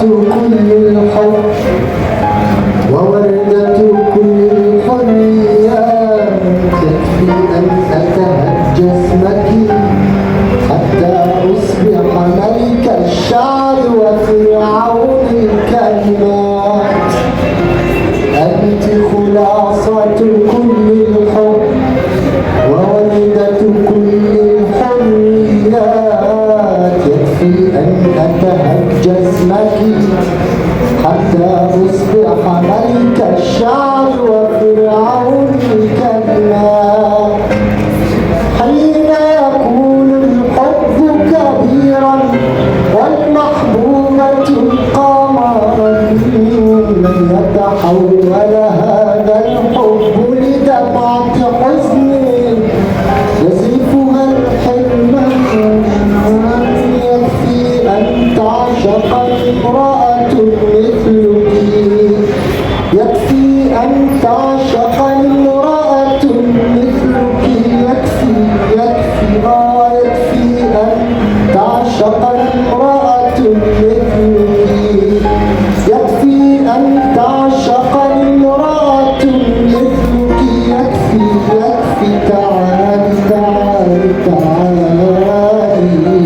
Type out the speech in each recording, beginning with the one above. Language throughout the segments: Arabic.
كل الحب ووردة كل الحريات، يكفي أن أتهجى اسمك حتى أصبح ملك الشعر وفرعون الكلمات. أنت خلاصة كل الحب ووردة كل الحريات، يكفي أن أتهجى اسمك حتى أصبح ملك الشعر وفرعون الكلمات. حين يكون الحب كبيرا والمحبوبة قمرا، من يتحول هذا الحب لدمعة حزن يصرفها الحلم. يكفي أن تعشق امرأة مثلك، يكفي أن تعشق امرأة مثلك، يكفي أن تعشق امرأة مثلك، يكفي أن تعشق امرأة مثلك، يكفي تعالي تعالي تعالي،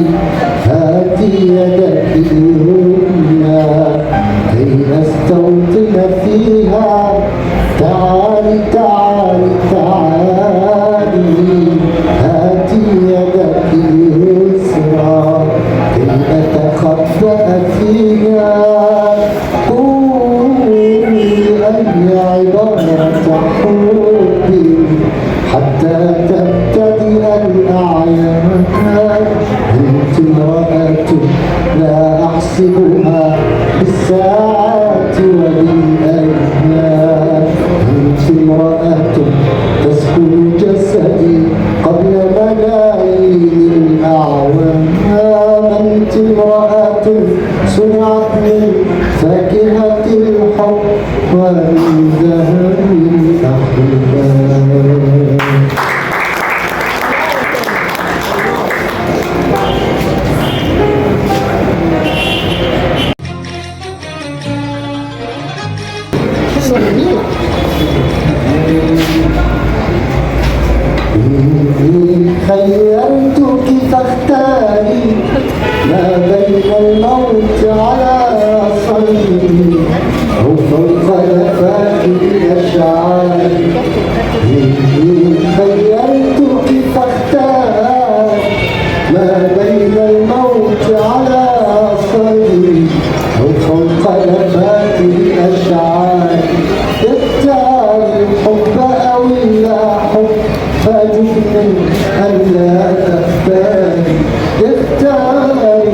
هاتي يدك اليمنى كي أستوطن فيها، تعالي تعالي تعالي، هاتي يدك اليسرى كي أتخبأ فيها. قولي أي عبارة حب حتى تبتدئ الأعيان. أنت امرأة لا أحسبها بالساعات وبالأيام، أنت امرأة تسكن جسدي قبل ملايين الأعوام. أنت امرأة صنعت من فاكهة الحب ومن ذهب الأحباب. خيرتك فاختاري ما بين الموت على صدري أو فوق لفائي أشعاري. خيرتك فاختاري ما بين الموت على صدري أو فوق لفائي أشعاري. اختاري الحب أو لا حب فاجبني ألا تختاري، اختاري